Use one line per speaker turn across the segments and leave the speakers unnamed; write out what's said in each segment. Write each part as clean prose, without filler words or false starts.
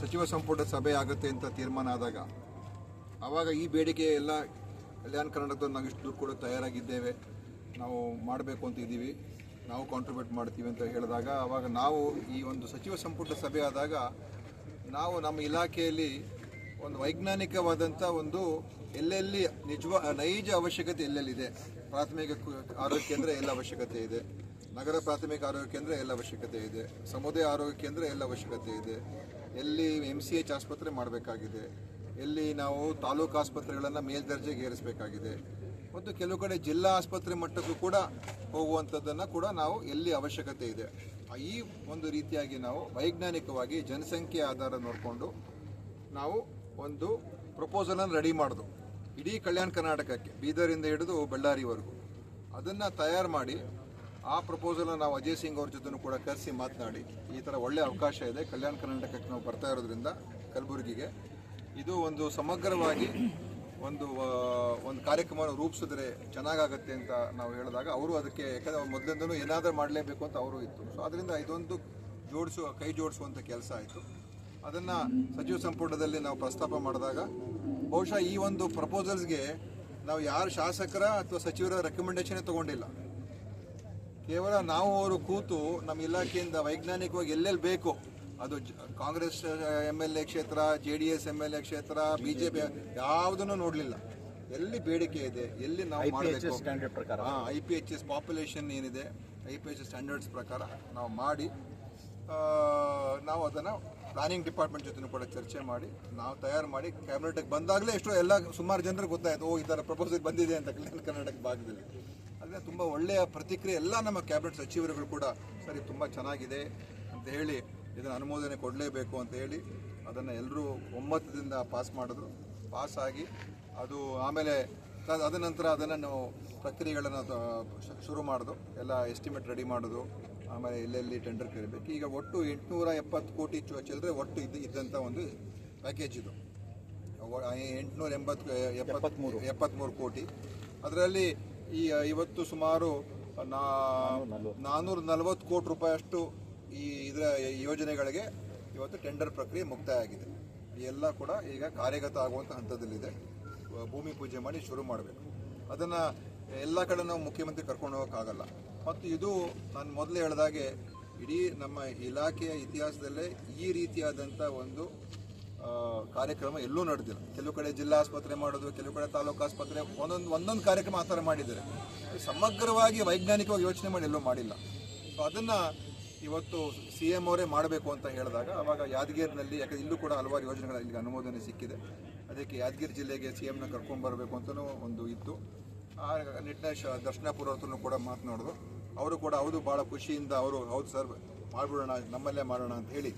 ಸಚಿವ ಸಂಪುಟ ಸಭೆ ಆಗುತ್ತೆ ಅಂತ ತೀರ್ಮಾನ ಆದಾಗ ಆವಾಗ ಈ ಬೇಡಿಕೆ ಎಲ್ಲ ಕಲ್ಯಾಣ ಕರ್ನಾಟಕದ ನಾವು ಇಷ್ಟು ಕೂಡ ತಯಾರಾಗಿದ್ದೇವೆ, ನಾವು ಮಾಡಬೇಕು ಅಂತ ಇದ್ದೀವಿ, ನಾವು ಕಾಂಟ್ರಿಬ್ಯೂಟ್ ಮಾಡ್ತೀವಿ ಅಂತ ಹೇಳಿದಾಗ ಆವಾಗ ನಾವು ಈ ಒಂದು ಸಚಿವ ಸಂಪುಟ ಸಭೆ ಆದಾಗ ನಾವು ನಮ್ಮ ಇಲಾಖೆಯಲ್ಲಿ ಒಂದು ವೈಜ್ಞಾನಿಕವಾದಂಥ ಒಂದು ಎಲ್ಲೆಲ್ಲಿ ನೈಜ ಅವಶ್ಯಕತೆ ಎಲ್ಲೆಲ್ಲಿದೆ, ಪ್ರಾಥಮಿಕ ಆರೋಗ್ಯ ಕೇಂದ್ರ ಎಲ್ಲ ಅವಶ್ಯಕತೆ ಇದೆ, ನಗರ ಪ್ರಾಥಮಿಕ ಆರೋಗ್ಯ ಕೇಂದ್ರ ಎಲ್ಲ ಅವಶ್ಯಕತೆ ಇದೆ, ಸಮುದಾಯ ಆರೋಗ್ಯ ಕೇಂದ್ರ ಎಲ್ಲ ಅವಶ್ಯಕತೆ ಇದೆ, ಎಲ್ಲಿ MCH ಆಸ್ಪತ್ರೆ ಮಾಡಬೇಕಾಗಿದೆ, ಎಲ್ಲಿ ನಾವು ತಾಲೂಕು ಆಸ್ಪತ್ರೆಗಳನ್ನು ಮೇಲ್ದರ್ಜೆಗೆ ಏರಿಸಬೇಕಾಗಿದೆ ಮತ್ತು ಕೆಲವು ಕಡೆ ಜಿಲ್ಲಾ ಆಸ್ಪತ್ರೆ ಮಟ್ಟಕ್ಕೂ ಕೂಡ ಹೋಗುವಂಥದ್ದನ್ನು ಕೂಡ ನಾವು ಎಲ್ಲಿ ಅವಶ್ಯಕತೆ ಇದೆ ಈ ಒಂದು ರೀತಿಯಾಗಿ ನಾವು ವೈಜ್ಞಾನಿಕವಾಗಿ ಜನಸಂಖ್ಯೆ ಆಧಾರ ನೋಡಿಕೊಂಡು ನಾವು ಒಂದು ಪ್ರಪೋಸಲನ್ನು ರೆಡಿ ಮಾಡೋದು ಇಡೀ ಕಲ್ಯಾಣ ಕರ್ನಾಟಕಕ್ಕೆ ಬೀದರಿಂದ ಹಿಡಿದು ಬಳ್ಳಾರಿವರೆಗೂ ಅದನ್ನು ತಯಾರು ಮಾಡಿ ಆ ಪ್ರಪೋಸಲ್ನ ನಾವು ಅಜಯ್ ಸಿಂಗ್ ಅವ್ರ ಜೊತೆ ಕೂಡ ಕರೆಸಿ ಮಾತನಾಡಿ ಈ ಥರ ಒಳ್ಳೆಯ ಅವಕಾಶ ಇದೆ, ಕಲ್ಯಾಣ ಕರ್ನಾಟಕಕ್ಕೆ ನಾವು ಬರ್ತಾ ಇರೋದ್ರಿಂದ ಕಲಬುರಗಿಗೆ ಇದು ಒಂದು ಸಮಗ್ರವಾಗಿ ಒಂದು ಕಾರ್ಯಕ್ರಮವನ್ನು ರೂಪಿಸಿದ್ರೆ ಚೆನ್ನಾಗಾಗತ್ತೆ ಅಂತ ನಾವು ಹೇಳಿದಾಗ ಅವರು ಅದಕ್ಕೆ ಯಾಕಂದರೆ ಮೊದಲಿಂದನೂ ಏನಾದರೂ ಮಾಡಲೇಬೇಕು ಅಂತ ಅವರು ಇತ್ತು. ಸೊ ಅದರಿಂದ ಇದೊಂದು ಕೈ ಜೋಡಿಸುವಂಥ ಕೆಲಸ ಆಯಿತು. ಅದನ್ನು ಸಚಿವ ಸಂಪುಟದಲ್ಲಿ ನಾವು ಪ್ರಸ್ತಾಪ ಮಾಡಿದಾಗ ಬಹುಶಃ ಈ ಒಂದು ಪ್ರಪೋಸಲ್ಸ್ಗೆ ನಾವು ಯಾರು ಶಾಸಕರ ಅಥವಾ ಸಚಿವರ ರೆಕಮೆಂಡೇಶನ್ ತೊಗೊಂಡಿಲ್ಲ. ಕೇವಲ ನಾವು ಅವರು ಕೂತು ನಮ್ಮ ಇಲಾಖೆಯಿಂದ ವೈಜ್ಞಾನಿಕವಾಗಿ ಎಲ್ಲೆಲ್ಲಿ ಬೇಕು, ಅದು ಕಾಂಗ್ರೆಸ್ MLA ಕ್ಷೇತ್ರ, JDS MLA ಕ್ಷೇತ್ರ, BJP ಯಾವುದನ್ನು ನೋಡಲಿಲ್ಲ. ಎಲ್ಲಿ ಬೇಡಿಕೆ ಇದೆ, ಎಲ್ಲಿ ನಾವು ಮಾಡಬೇಕು, IPHS ಪಾಪ್ಯುಲೇಷನ್ ಏನಿದೆ, IPHS ಸ್ಟ್ಯಾಂಡರ್ಡ್ಸ್ ಪ್ರಕಾರ ನಾವು ಮಾಡಿ ನಾವು ಅದನ್ನು ಪ್ಲಾನಿಂಗ್ ಡಿಪಾರ್ಟ್ಮೆಂಟ್ ಜೊತೆ ಕೂಡ ಚರ್ಚೆ ಮಾಡಿ ನಾವು ತಯಾರು ಮಾಡಿ ಕ್ಯಾಬಿನೆಟ್ಗೆ ಬಂದಾಗಲೇ ಎಲ್ಲ ಸುಮಾರು ಜನರಿಗೆ ಗೊತ್ತಾಯಿತು, ಈ ಥರ ಪ್ರಪೋಸಲ್ ಬಂದಿದೆ ಅಂತ ಕಲ್ಯಾಣ ಕರ್ನಾಟಕ ಭಾಗದಲ್ಲಿ. ಅದರಿಂದ ತುಂಬ ಒಳ್ಳೆಯ ಪ್ರತಿಕ್ರಿಯೆ ಎಲ್ಲ ನಮ್ಮ ಕ್ಯಾಬಿನೆಟ್ ಸಚಿವರುಗಳು ಕೂಡ ಸರಿ ತುಂಬ ಚೆನ್ನಾಗಿದೆ ಅಂತ ಹೇಳಿ ಇದನ್ನು ಅನುಮೋದನೆ ಕೊಡಲೇಬೇಕು ಅಂತ ಹೇಳಿ ಅದನ್ನು ಎಲ್ಲರೂ ಒಮ್ಮತದಿಂದ ಪಾಸ್ ಮಾಡಿದ್ರು. ಪಾಸ್ ಆಗಿ ಅದು ಆಮೇಲೆ ಅದ ನಂತರ ಅದನ್ನು ನಾವು ಪ್ರಕ್ರಿಯೆಗಳನ್ನು ಶುರು ಮಾಡೋದು, ಎಲ್ಲ ಎಸ್ಟಿಮೇಟ್ ರೆಡಿ ಮಾಡೋದು, ಆಮೇಲೆ ಎಲ್ಲೆಲ್ಲಿ ಟೆಂಡರ್ ಕರಿಬೇಕು. ಈಗ ಒಟ್ಟು 870 ಕೋಟಿ ಚಿಲ್ಲರೆ ಒಟ್ಟು ಇದ್ದಂಥ ಒಂದು ಪ್ಯಾಕೇಜ್ ಇದು 873 ಕೋಟಿ. ಅದರಲ್ಲಿ ಇವತ್ತು ಸುಮಾರು 440 ಕೋಟಿ ರೂಪಾಯಿಯಷ್ಟು ಇದರ ಯೋಜನೆಗಳಿಗೆ ಇವತ್ತು ಟೆಂಡರ್ ಪ್ರಕ್ರಿಯೆ ಮುಕ್ತಾಯ ಆಗಿದೆ. ಈ ಎಲ್ಲ ಕೂಡ ಈಗ ಕಾರ್ಯಗತ ಆಗುವಂಥ ಹಂತದಲ್ಲಿದೆ. ಭೂಮಿ ಪೂಜೆ ಮಾಡಿ ಶುರು ಮಾಡಬೇಕು. ಅದನ್ನು ಎಲ್ಲ ಕಡೆ ನಾವು ಮುಖ್ಯಮಂತ್ರಿ ಕರ್ಕೊಂಡು ಹೋಗೋಕ್ಕಾಗಲ್ಲ. ಮತ್ತು ಇದು ನಾನು ಮೊದಲೇ ಹೇಳಿದಾಗೆ ಇಡೀ ನಮ್ಮ ಇಲಾಖೆಯ ಇತಿಹಾಸದಲ್ಲೇ ಈ ರೀತಿಯಾದಂಥ ಒಂದು ಕಾರ್ಯಕ್ರಮ ಎಲ್ಲೂ ನಡೆದಿಲ್ಲ. ಕೆಲವು ಕಡೆ ಜಿಲ್ಲಾ ಆಸ್ಪತ್ರೆ ಮಾಡೋದು, ಕೆಲವು ಕಡೆ ತಾಲೂಕು ಆಸ್ಪತ್ರೆ, ಒಂದೊಂದು ಕಾರ್ಯಕ್ರಮ ಆ ಥರ ಮಾಡಿದ್ದಾರೆ. ಸಮಗ್ರವಾಗಿ ವೈಜ್ಞಾನಿಕವಾಗಿ ಯೋಚನೆ ಮಾಡಿ ಎಲ್ಲೂ ಮಾಡಿಲ್ಲ. ಸೊ ಅದನ್ನು ಇವತ್ತು CM ಅವರೇ ಮಾಡಬೇಕು ಅಂತ ಹೇಳಿದಾಗ ಆವಾಗ ಯಾದಗಿರಿನಲ್ಲಿ, ಯಾಕಂದರೆ ಇಲ್ಲೂ ಕೂಡ ಹಲವಾರು ಯೋಜನೆಗಳಲ್ಲಿ ಅನುಮೋದನೆ ಸಿಕ್ಕಿದೆ, ಅದಕ್ಕೆ ಯಾದಗಿರಿ ಜಿಲ್ಲೆಗೆ CMನ ಕರ್ಕೊಂಡ್ಬರಬೇಕು ಅಂತಲೂ ಒಂದು ಇತ್ತು. ಆ ನಿಟ್ಟಿನ ದರ್ಶನಾಪುರ ಹತ್ರನೂ ಕೂಡ ಮಾತನಾಡಿದ್ರು. ಅವರು ಕೂಡ ಭಾಳ ಖುಷಿಯಿಂದ ಹೌದು ಸರ್ ಮಾಡಿಬಿಡೋಣ, ನಮ್ಮಲ್ಲೇ ಮಾಡೋಣ ಅಂತ ಹೇಳಿ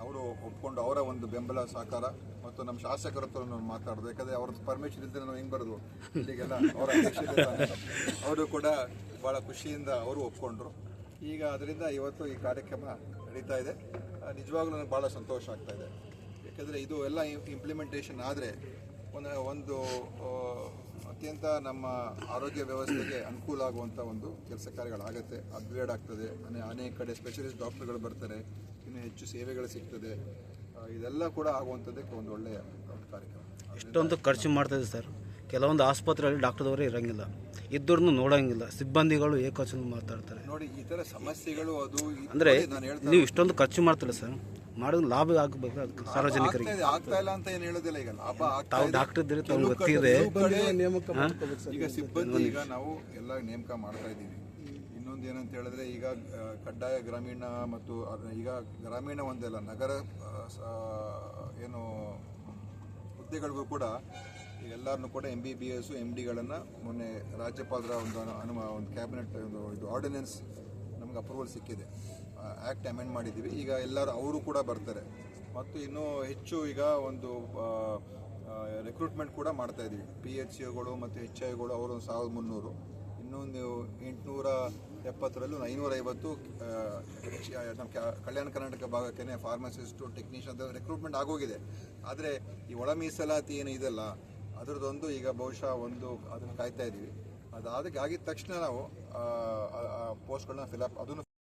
ಅವರು ಒಪ್ಕೊಂಡು ಅವರ ಒಂದು ಬೆಂಬಲ ಸಹಕಾರ ಮತ್ತು ನಮ್ಮ ಶಾಸಕರ ಹತ್ರ ನಾವು ಮಾತಾಡೋದು. ಯಾಕಂದರೆ ಅವ್ರದ್ದು ಪರ್ಮಿಷನ್ ಇದ್ದರೆ ನಾವು ಹೆಂಗೆ ಬರೋದು ಇಲ್ಲಿಗೆಲ್ಲ, ಅವರ ಅಧ್ಯಕ್ಷತೆ ಅವರು ಕೂಡ ಭಾಳ ಖುಷಿಯಿಂದ ಅವರು ಒಪ್ಕೊಂಡ್ರು. ಈಗ ಅದರಿಂದ ಇವತ್ತು ಈ ಕಾರ್ಯಕ್ರಮ ನಡೀತಾ ಇದೆ. ನಿಜವಾಗ್ಲೂ ನನಗೆ ಭಾಳ ಸಂತೋಷ ಆಗ್ತಾ ಇದೆ. ಯಾಕಂದರೆ ಇದು ಎಲ್ಲ ಇಂಪ್ಲಿಮೆಂಟೇಷನ್ ಆದರೆ ಒಂದು ಅತ್ಯಂತ ನಮ್ಮ ಆರೋಗ್ಯ ವ್ಯವಸ್ಥೆಗೆ ಅನುಕೂಲ ಆಗುವಂಥ ಒಂದು ಕೆಲಸ ಕಾರ್ಯಗಳಾಗುತ್ತೆ. ಅಪ್ಗ್ರೇಡ್ ಆಗ್ತದೆ, ಅನೇಕ ಕಡೆ ಸ್ಪೆಷಲಿಸ್ಟ್ ಡಾಕ್ಟರ್ಗಳು ಬರ್ತಾರೆ, ಇನ್ನೂ ಹೆಚ್ಚು ಸೇವೆಗಳು ಸಿಗ್ತದೆ. ಇದೆಲ್ಲ ಕೂಡ ಆಗುವಂಥದ್ದಕ್ಕೆ ಒಂದು ಒಳ್ಳೆಯ ಕಾರ್ಯಕ್ರಮ.
ಇಷ್ಟೊಂದು ಖರ್ಚು ಮಾಡ್ತಾಯಿದೆ ಸರ್. ಕೆಲವೊಂದು ಆಸ್ಪತ್ರೆಯಲ್ಲಿ ಡಾಕ್ಟರ್ದವರೇ ಇರೋಂಗಿಲ್ಲ, ಇದ್ದವ್ರನ್ನೂ ನೋಡೋಂಗಿಲ್ಲ, ಸಿಬ್ಬಂದಿಗಳು ಏಕವಚನ ಮಾತಾಡ್ತಾರೆ.
ನೋಡಿ ಈ ಥರ ಸಮಸ್ಯೆಗಳು ಅದು
ಅಂದರೆ ನೀವು ಇಷ್ಟೊಂದು ಖರ್ಚು ಮಾಡ್ತಿಲ್ಲ ಸರ್, ಮಾಡೋದು ಲಾಭ ಆಗಬೇಕು ಅದಕ್ಕೆ ಸಾರ್ವಜನಿಕರಿಗೆ.
ಆಗ್ತಾ ಇಲ್ಲ ಅಂತ ಏನು ಹೇಳೋದಿಲ್ಲ. ಈಗ ಲಾಭ
ತಾವು ಡಾಕ್ಟರ್ ಇದ್ದೀರಿ, ತಾವು ಗೊತ್ತಿದೆ.
ಈಗ ಸಿಬ್ಬಂದಿ ಈಗ ನಾವು ಎಲ್ಲ ನೇಮಕ ಮಾಡ್ತಾ ಇದ್ದೀವಿ. ಇನ್ನೊಂದು ಏನಂತ ಹೇಳಿದ್ರೆ ಈಗ ಕಡ್ಡಾಯ ಗ್ರಾಮೀಣ ಮತ್ತು ಈಗ ಗ್ರಾಮೀಣ ಒಂದೇ ಅಲ್ಲ, ನಗರ ಏನು ಹುದ್ದೆಗಳಿಗೂ ಕೂಡ ಎಲ್ಲರನ್ನೂ ಕೂಡ MBBS MDಗಳನ್ನು ಮೊನ್ನೆ ರಾಜ್ಯಪಾಲರ ಒಂದು ಕ್ಯಾಬಿನೆಟ್ ಇದು ಆರ್ಡಿನೆನ್ಸ್ ನಮ್ಗೆ ಅಪ್ರೂವಲ್ ಸಿಕ್ಕಿದೆ. ಆ್ಯಕ್ಟ್ ಅಮೆಂಡ್ ಮಾಡಿದ್ದೀವಿ. ಈಗ ಎಲ್ಲರೂ ಅವರು ಕೂಡ ಬರ್ತಾರೆ. ಮತ್ತು ಇನ್ನೂ ಹೆಚ್ಚು ಈಗ ಒಂದು ರಿಕ್ರೂಟ್ಮೆಂಟ್ ಕೂಡ ಮಾಡ್ತಾ ಇದ್ದೀವಿ. PHCಗಳು ಮತ್ತು HIಗಳು ಅವರು 1300, ಇನ್ನೊಂದು 870ರಲ್ಲಿ 550 ನಮ್ಮ ಕಲ್ಯಾಣ ಕರ್ನಾಟಕ ಭಾಗಕ್ಕೆ ಫಾರ್ಮಸಿಸ್ಟು, ಟೆಕ್ನಿಷಿಯನ್ ರಿಕ್ರೂಟ್ಮೆಂಟ್ ಆಗೋಗಿದೆ. ಆದರೆ ಈ ಒಳ ಮೀಸಲಾತಿ ಏನು ಇದೆಲ್ಲ ಅದರದ್ದೊಂದು ಈಗ ಬಹುಶಃ ಅದನ್ನು ಕಾಯ್ತಾ ಇದ್ದೀವಿ. ಆಗಿದ ತಕ್ಷಣ ನಾವು ಪೋಸ್ಟ್ಗಳನ್ನ ಫಿಲಪ್ ಅದನ್ನು